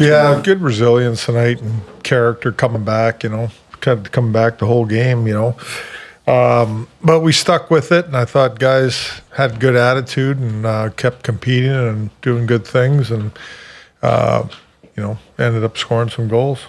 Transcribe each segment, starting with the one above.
Yeah, good resilience tonight and character coming back, kind of coming back the whole game. But we stuck with it, and I thought guys had good attitude and kept competing and doing good things, and ended up scoring some goals,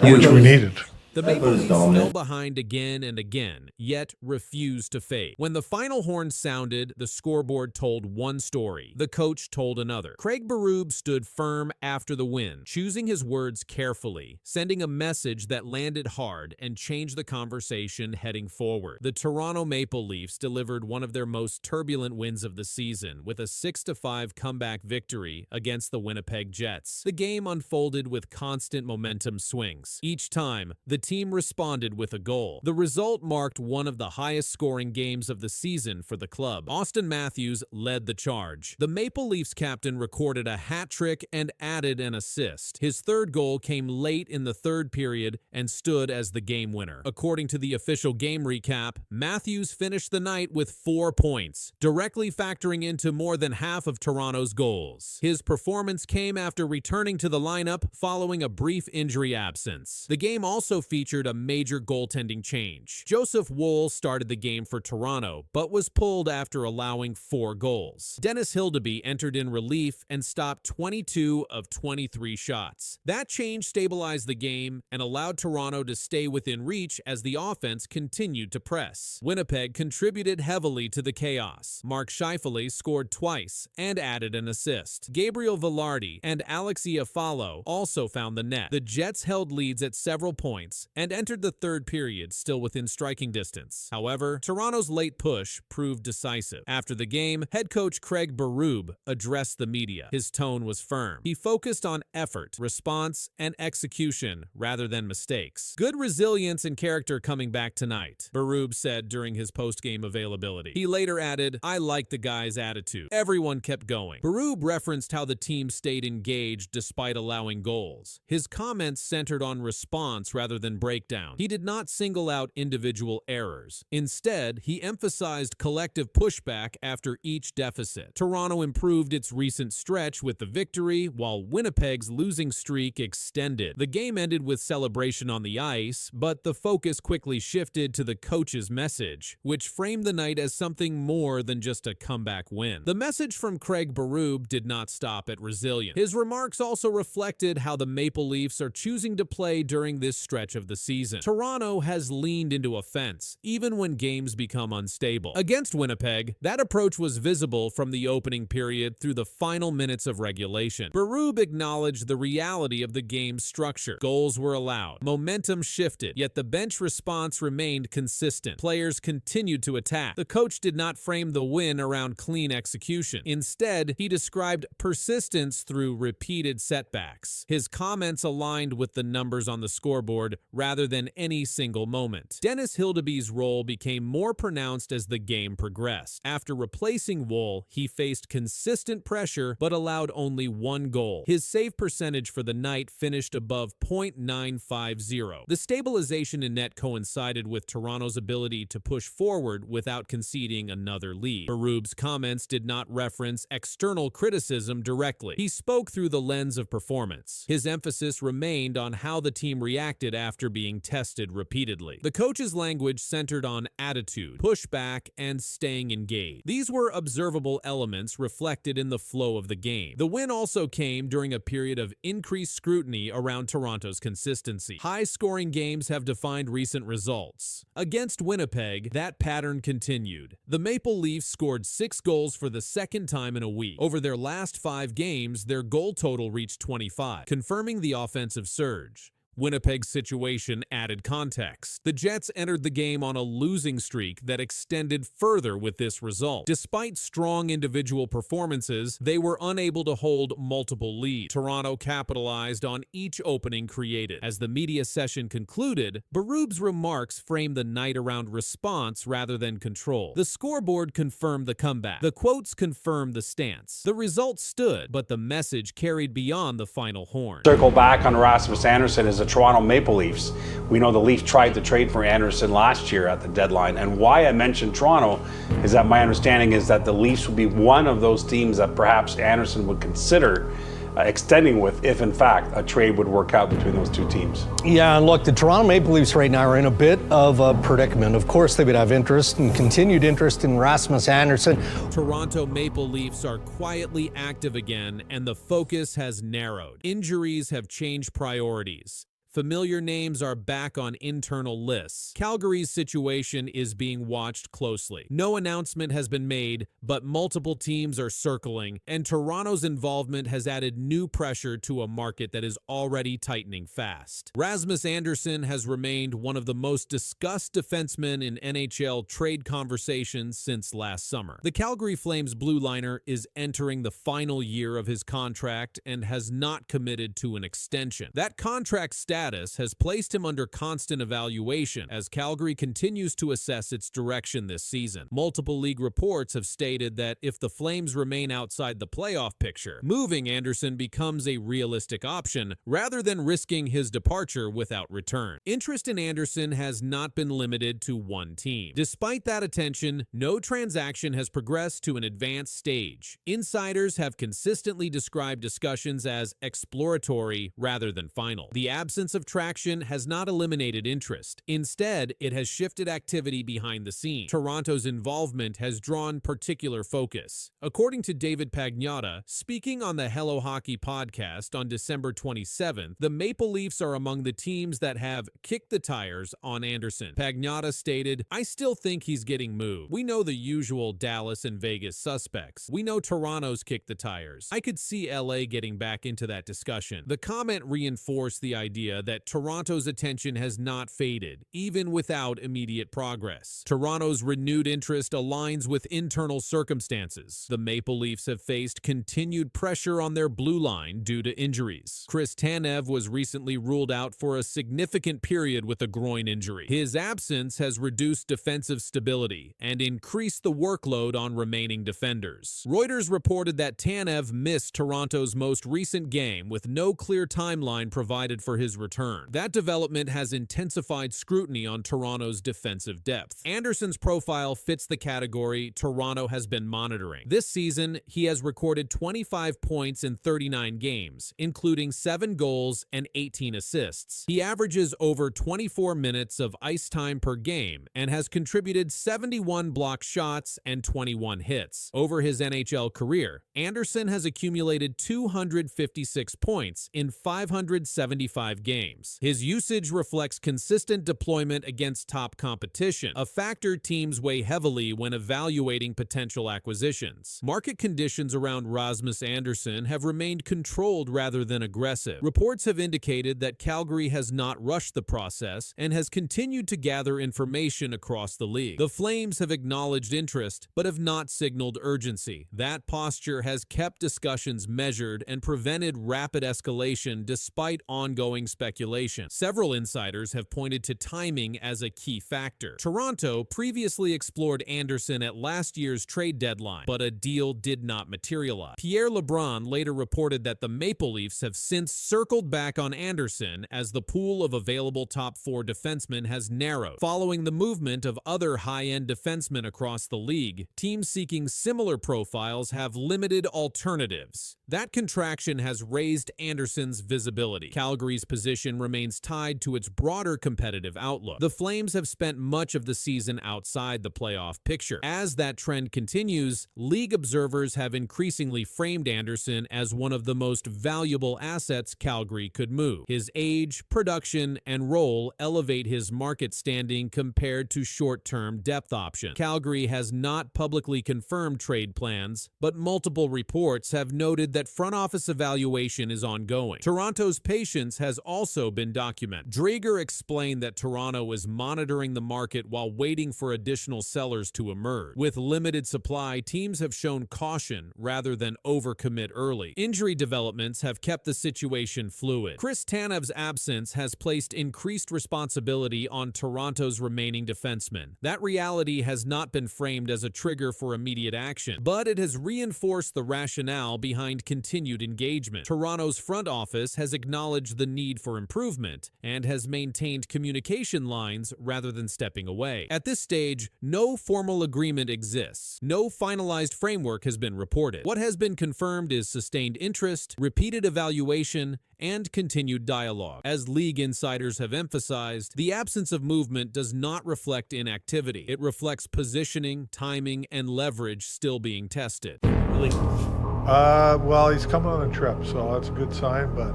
which we needed. The Maple Leafs fell behind again and again, yet refused to fade. When the final horn sounded, the scoreboard told one story. The coach told another. Craig Berube stood firm after the win, choosing his words carefully, sending a message that landed hard and changed the conversation heading forward. The Toronto Maple Leafs delivered one of their most turbulent wins of the season with a 6-5 comeback victory against the Winnipeg Jets. The game unfolded with constant momentum swings. Each time, the team responded with a goal. The result marked one of the highest scoring games of the season for the club. Auston Matthews led the charge. The Maple Leafs captain recorded a hat trick and added an assist. His third goal came late in the third period and stood as the game winner. According to the official game recap, Matthews finished the night with 4 points, directly factoring into more than half of Toronto's goals. His performance came after returning to the lineup following a brief injury absence. The game also featured a major goaltending change. Joseph Woll started the game for Toronto, but was pulled after allowing 4 goals. Dennis Hildeby entered in relief and stopped 22 of 23 shots. That change stabilized the game and allowed Toronto to stay within reach as the offense continued to press. Winnipeg contributed heavily to the chaos. Mark Scheifele scored twice and added an assist. Gabriel Velarde and Alexei Afalo also found the net. The Jets held leads at several points and entered the third period still within striking distance. However, Toronto's late push proved decisive. After the game, head coach Craig Berube addressed the media. His tone was firm. He focused on effort, response, and execution rather than mistakes. Good resilience and character coming back tonight, Berube said during his post-game availability. He later added, "I like the guys' attitude. Everyone kept going." Berube referenced how the team stayed engaged despite allowing goals. His comments centered on response rather than breakdown. He did not single out individual errors. Instead, he emphasized collective pushback after each deficit. Toronto improved its recent stretch with the victory, while Winnipeg's losing streak extended. The game ended with celebration on the ice, but the focus quickly shifted to the coach's message, which framed the night as something more than just a comeback win. The message from Craig Berube did not stop at resilience. His remarks also reflected how the Maple Leafs are choosing to play during this stretch of the season. Toronto has leaned into offense, even when games become unstable. Against Winnipeg, that approach was visible from the opening period through the final minutes of regulation. Berube acknowledged the reality of the game's structure. Goals were allowed. Momentum shifted, yet the bench response remained consistent. Players continued to attack. The coach did not frame the win around clean execution. Instead, he described persistence through repeated setbacks. His comments aligned with the numbers on the scoreboard rather than any single moment. Dennis Hildeby's role became more pronounced as the game progressed. After replacing Woll, he faced consistent pressure but allowed only 1 goal. His save percentage for the night finished above .950. The stabilization in net coincided with Toronto's ability to push forward without conceding another lead. Berube's comments did not reference external criticism directly. He spoke through the lens of performance. His emphasis remained on how the team reacted after being tested repeatedly. The coach's language centered on attitude, pushback, and staying engaged. These were observable elements reflected in the flow of the game. The win also came during a period of increased scrutiny around Toronto's consistency. High-scoring games have defined recent results. Against Winnipeg, that pattern continued. The Maple Leafs scored 6 goals for the second time in a week. Over their last 5 games, their goal total reached 25, confirming the offensive surge. Winnipeg's situation added context. The Jets entered the game on a losing streak that extended further with this result. Despite strong individual performances, they were unable to hold multiple leads. Toronto capitalized on each opening created. As the media session concluded, Berube's remarks framed the night around response rather than control. The scoreboard confirmed the comeback. The quotes confirmed the stance. The result stood, but the message carried beyond the final horn. Circle back on Rasmus Andersson as a Toronto Maple Leafs. We know the Leafs tried to trade for Andersson last year at the deadline, and why I mentioned Toronto is that my understanding is that the Leafs would be one of those teams that perhaps Andersson would consider extending with if, in fact, a trade would work out between those two teams. Yeah, and look, the Toronto Maple Leafs right now are in a bit of a predicament. Of course, they would have interest and continued interest in Rasmus Andersson. Toronto Maple Leafs are quietly active again, and the focus has narrowed. Injuries have changed priorities. Familiar names are back on internal lists. Calgary's situation is being watched closely. No announcement has been made, but multiple teams are circling, and Toronto's involvement has added new pressure to a market that is already tightening fast. Rasmus Andersson has remained one of the most discussed defensemen in NHL trade conversations since last summer. The Calgary Flames blue liner is entering the final year of his contract and has not committed to an extension. That contract status has placed him under constant evaluation as Calgary continues to assess its direction this season. Multiple league reports have stated that if the Flames remain outside the playoff picture, moving Andersson becomes a realistic option rather than risking his departure without return. Interest in Andersson has not been limited to one team. Despite that attention, no transaction has progressed to an advanced stage. Insiders have consistently described discussions as exploratory rather than final. The absence of traction has not eliminated interest. Instead, it has shifted activity behind the scenes. Toronto's involvement has drawn particular focus. According to David Pagnotta, speaking on the Hello Hockey podcast on December 27th, the Maple Leafs are among the teams that have kicked the tires on Andersson. Pagnotta stated, "I still think he's getting moved. We know the usual Dallas and Vegas suspects. We know Toronto's kicked the tires. I could see LA getting back into that discussion." The comment reinforced the idea that Toronto's attention has not faded, even without immediate progress. Toronto's renewed interest aligns with internal circumstances. The Maple Leafs have faced continued pressure on their blue line due to injuries. Chris Tanev was recently ruled out for a significant period with a groin injury. His absence has reduced defensive stability and increased the workload on remaining defenders. Reuters reported that Tanev missed Toronto's most recent game with no clear timeline provided for his return. That development has intensified scrutiny on Toronto's defensive depth. Andersson's profile fits the category Toronto has been monitoring. This season, he has recorded 25 points in 39 games, including 7 goals and 18 assists. He averages over 24 minutes of ice time per game and has contributed 71 blocked shots and 21 hits. Over his NHL career, Andersson has accumulated 256 points in 575 games. His usage reflects consistent deployment against top competition, a factor teams weigh heavily when evaluating potential acquisitions. Market conditions around Rasmus Andersson have remained controlled rather than aggressive. Reports have indicated that Calgary has not rushed the process and has continued to gather information across the league. The Flames have acknowledged interest, but have not signaled urgency. That posture has kept discussions measured and prevented rapid escalation despite ongoing speculation. Several insiders have pointed to timing as a key factor. Toronto previously explored Andersson at last year's trade deadline, but a deal did not materialize. Pierre LeBrun later reported that the Maple Leafs have since circled back on Andersson as the pool of available top 4 defensemen has narrowed. Following the movement of other high-end defensemen across the league, teams seeking similar profiles have limited alternatives. That contraction has raised Andersson's visibility. Calgary's position remains tied to its broader competitive outlook. The Flames have spent much of the season outside the playoff picture. As that trend continues, league observers have increasingly framed Andersson as one of the most valuable assets Calgary could move. His age, production, and role elevate his market standing compared to short-term depth options. Calgary has not publicly confirmed trade plans, but multiple reports have noted that front office evaluation is ongoing. Toronto's patience has also been documented. Drager explained that Toronto is monitoring the market while waiting for additional sellers to emerge. With limited supply, teams have shown caution rather than overcommit early. Injury developments have kept the situation fluid. Chris Tanev's absence has placed increased responsibility on Toronto's remaining defensemen. That reality has not been framed as a trigger for immediate action, but it has reinforced the rationale behind continued engagement. Toronto's front office has acknowledged the need for for improvement and has maintained communication lines rather than stepping away. At this stage, no formal agreement exists. No finalized framework has been reported. What has been confirmed is sustained interest, repeated evaluation, and continued dialogue. As league insiders have emphasized, the absence of movement does not reflect inactivity. It reflects positioning, timing, and leverage still being tested. Well, he's coming on a trip, so that's a good sign, but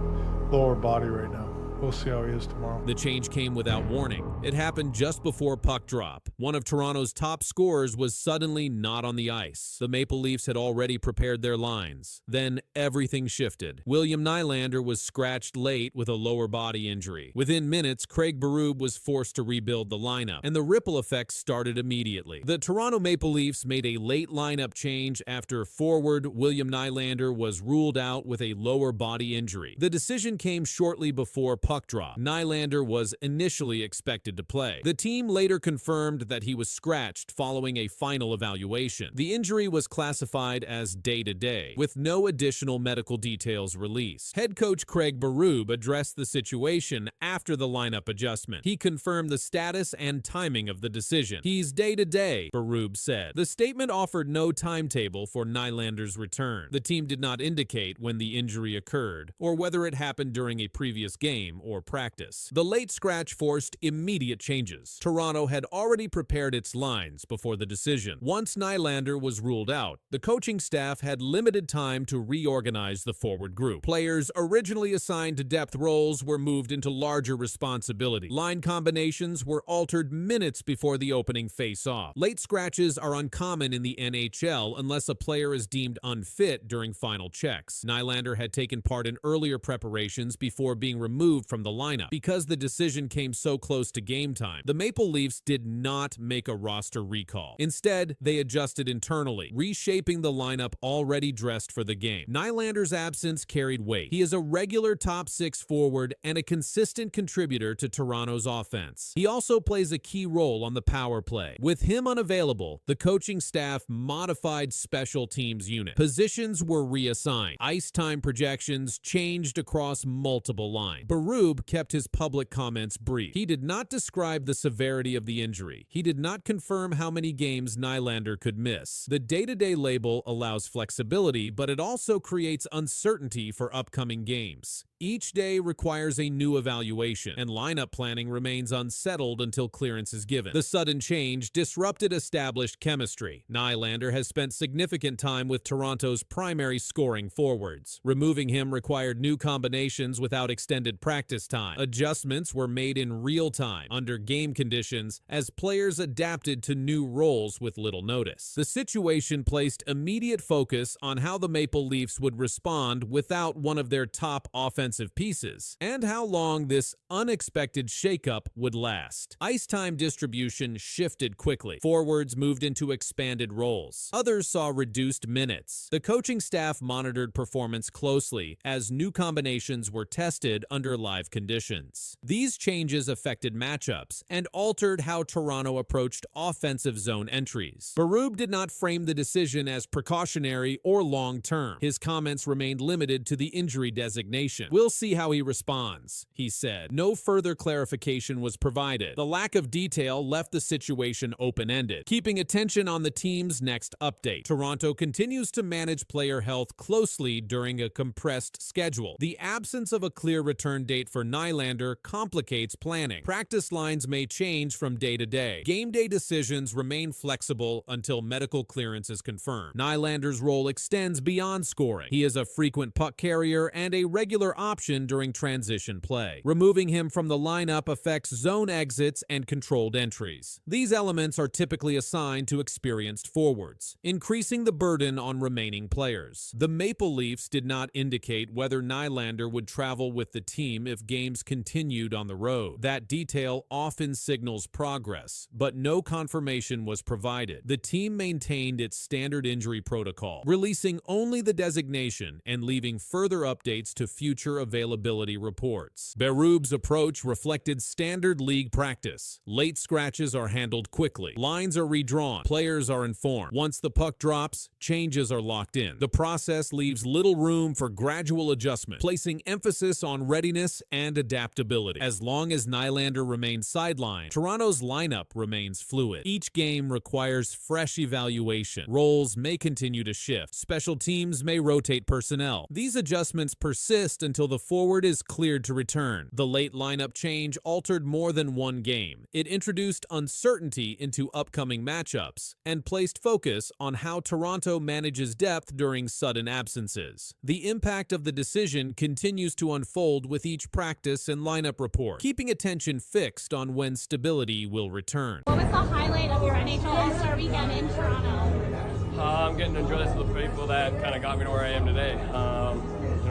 lower body right now. We'll see how he is tomorrow. The change came without warning. It happened just before puck drop. One of Toronto's top scorers was suddenly not on the ice. The Maple Leafs had already prepared their lines. Then everything shifted. William Nylander was scratched late with a lower body injury. Within minutes, Craig Berube was forced to rebuild the lineup, and the ripple effects started immediately. The Toronto Maple Leafs made a late lineup change after forward William Nylander was ruled out with a lower body injury. The decision came shortly before puck drop. Nylander was initially expected to play. The team later confirmed that he was scratched following a final evaluation. The injury was classified as day-to-day, with no additional medical details released. Head coach Craig Berube addressed the situation after the lineup adjustment. He confirmed the status and timing of the decision. "He's day-to-day," Berube said. The statement offered no timetable for Nylander's return. The team did not indicate when the injury occurred or whether it happened during a previous game or practice. The late scratch forced immediate changes. Toronto had already prepared its lines before the decision. Once Nylander was ruled out, the coaching staff had limited time to reorganize the forward group. Players originally assigned to depth roles were moved into larger responsibility. Line combinations were altered minutes before the opening face-off. Late scratches are uncommon in the NHL unless a player is deemed unfit during final checks. Nylander had taken part in earlier preparations before being removed from the lineup. Because the decision came so close to game time, the Maple Leafs did not make a roster recall. Instead, they adjusted internally, reshaping the lineup already dressed for the game. Nylander's absence carried weight. He is a regular top six forward and a consistent contributor to Toronto's offense. He also plays a key role on the power play. With him unavailable, the coaching staff modified special teams unit. Positions were reassigned. Ice time projections changed across multiple lines. Berube kept his public comments brief. He did not describe the severity of the injury. He did not confirm how many games Nylander could miss. The day-to-day label allows flexibility, but it also creates uncertainty for upcoming games. Each day requires a new evaluation, and lineup planning remains unsettled until clearance is given. The sudden change disrupted established chemistry. Nylander has spent significant time with Toronto's primary scoring forwards. Removing him required new combinations without extended practice time. Adjustments were made in real time, under game conditions, as players adapted to new roles with little notice. The situation placed immediate focus on how the Maple Leafs would respond without one of their top offensive pieces, and how long this unexpected shakeup would last. Ice time distribution shifted quickly. Forwards moved into expanded roles. Others saw reduced minutes. The coaching staff monitored performance closely as new combinations were tested under live conditions. These changes affected matchups and altered how Toronto approached offensive zone entries. Berube did not frame the decision as precautionary or long-term. His comments remained limited to the injury designation. "We'll see how he responds," he said. No further clarification was provided. The lack of detail left the situation open-ended, keeping attention on the team's next update. Toronto continues to manage player health closely during a compressed schedule. The absence of a clear return date for Nylander complicates planning. Practice lines may change from day to day. Game day decisions remain flexible until medical clearance is confirmed. Nylander's role extends beyond scoring. He is a frequent puck carrier and a regular option during transition play. Removing him from the lineup affects zone exits and controlled entries. These elements are typically assigned to experienced forwards, increasing the burden on remaining players. The Maple Leafs did not indicate whether Nylander would travel with the team if games continued on the road. That detail often signals progress, but no confirmation was provided. The team maintained its standard injury protocol, releasing only the designation and leaving further updates to future catcher availability reports. Berube's approach reflected standard league practice. Late scratches are handled quickly. Lines are redrawn. Players are informed. Once the puck drops, changes are locked in. The process leaves little room for gradual adjustment, placing emphasis on readiness and adaptability. As long as Nylander remains sidelined, Toronto's lineup remains fluid. Each game requires fresh evaluation. Roles may continue to shift. Special teams may rotate personnel. These adjustments persist until the forward is cleared to return. The late lineup change altered more than one game. It introduced uncertainty into upcoming matchups and placed focus on how Toronto manages depth during sudden absences. The impact of the decision continues to unfold with each practice and lineup report, keeping attention fixed on when stability will return. What was the highlight of your NHL All-Star weekend in Toronto? I'm getting to enjoy this with the people that kind of got me to where I am today.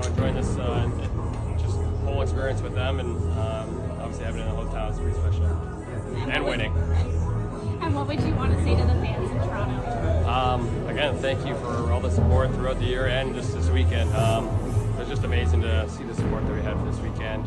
Enjoying this just whole experience with them, and obviously having it in the hotel is pretty special. And winning. And what would you want to say to the fans in Toronto? Again, thank you for all the support throughout the year and just this weekend. It's just amazing to see the support that we had for this weekend.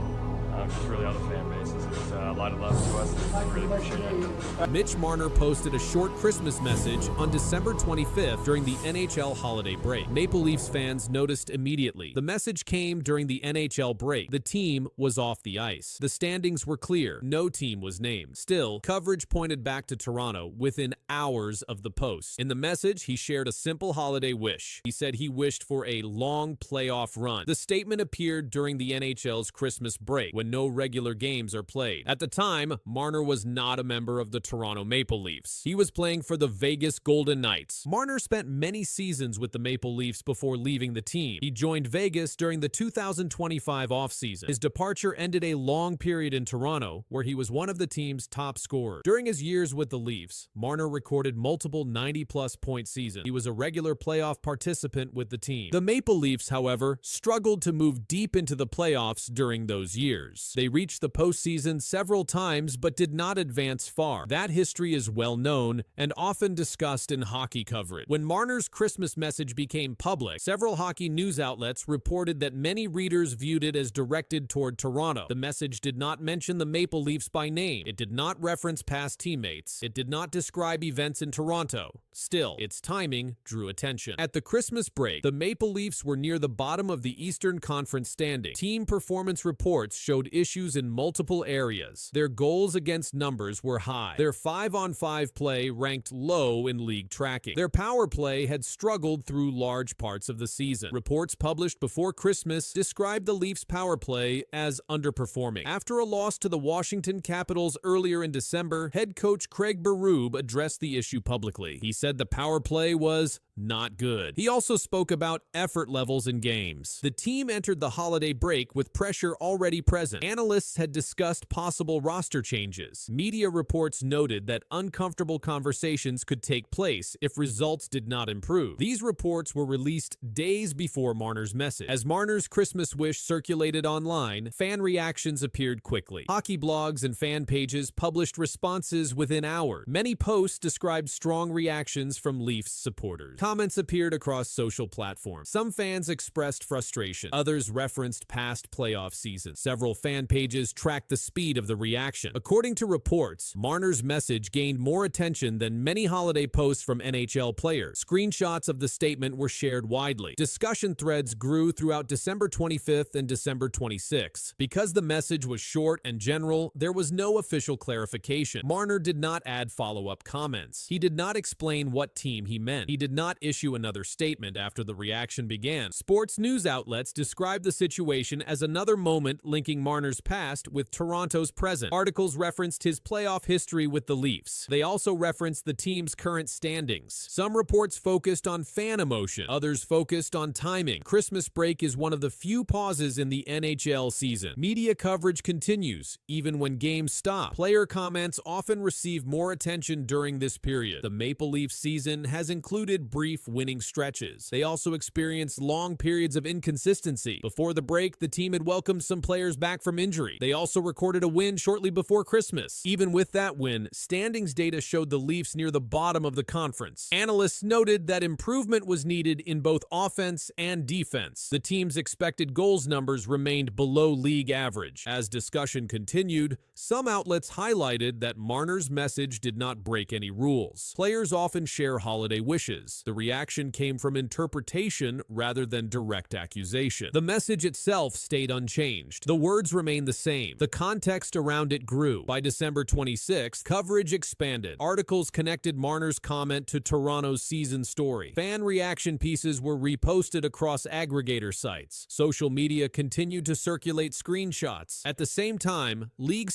Just really all the fan base. It's a lot of love to us. I really appreciate it. Mitch Marner posted a short Christmas message on December 25th during the NHL holiday break. Maple Leafs fans noticed immediately. The message came during the NHL break. The team was off the ice. The standings were clear. No team was named. Still, coverage pointed back to Toronto within hours of the post. In the message, he shared a simple holiday wish. He said he wished for a long playoff run. The statement appeared during the NHL's Christmas break, when no regular games are played. At the time, Marner was not a member of the Toronto Maple Leafs. He was playing for the Vegas Golden Knights. Marner spent many seasons with the Maple Leafs before leaving the team. He joined Vegas during the 2025 offseason. His departure ended a long period in Toronto, where he was one of the team's top scorers. During his years with the Leafs, Marner recorded multiple 90-plus point seasons. He was a regular playoff participant with the team. The Maple Leafs, however, struggled to move deep into the playoffs during those years. They reached the postseason several times but did not advance far. That history is well known and often discussed in hockey coverage. When Marner's Christmas message became public, several hockey news outlets reported that many readers viewed it as directed toward Toronto. The message did not mention the Maple Leafs by name. It did not reference past teammates. It did not describe events in Toronto. Still, its timing drew attention. At the Christmas break, the Maple Leafs were near the bottom of the Eastern Conference standing. Team performance reports showed issues in multiple areas. Their goals against numbers were high. Their 5-on-5 play ranked low in league tracking. Their power play had struggled through large parts of the season. Reports published before Christmas described the Leafs' power play as underperforming. After a loss to the Washington Capitals earlier in December, head coach Craig Berube addressed the issue publicly. He said the power play was not good. He also spoke about effort levels in games. The team entered the holiday break with pressure already present. Analysts had discussed possible roster changes. Media reports noted that uncomfortable conversations could take place if results did not improve. These reports were released days before Marner's message. As Marner's Christmas wish circulated online, fan reactions appeared quickly. Hockey blogs and fan pages published responses within hours. Many posts described strong reactions from Leafs supporters. Comments appeared across social platforms. Some fans expressed frustration. Others referenced past playoff seasons. Several fan pages tracked the speed of the reaction. According to reports, Marner's message gained more attention than many holiday posts from NHL players. Screenshots of the statement were shared widely. Discussion threads grew throughout December 25th and December 26th. Because the message was short and general, there was no official clarification. Marner did not add follow-up comments. He did not explain what team he meant. He did not issue another statement after the reaction began. Sports news outlets described the situation as another moment linking Marner's past with Toronto's present. Articles referenced his playoff history with the Leafs. They also referenced the team's current standings. Some reports focused on fan emotion. Others focused on timing. Christmas break is one of the few pauses in the NHL season. Media coverage continues, even when games stop. Player comments often receive more attention during this period. The Maple Leafs Leafs season has included brief winning stretches. They also experienced long periods of inconsistency. Before the break, the team had welcomed some players back from injury. They also recorded a win shortly before Christmas. Even with that win, standings data showed the Leafs near the bottom of the conference. Analysts noted that improvement was needed in both offense and defense. The team's expected goals numbers remained below league average. As discussion continued, some outlets highlighted that Marner's message did not break any rules. Players often share holiday wishes. The reaction came from interpretation rather than direct accusation. The message itself stayed unchanged. The words remained the same. The context around it grew. By December 26th, coverage expanded. Articles connected Marner's comment to Toronto's season story. Fan reaction pieces were reposted across aggregator sites. Social media continued to circulate screenshots. At the same time, league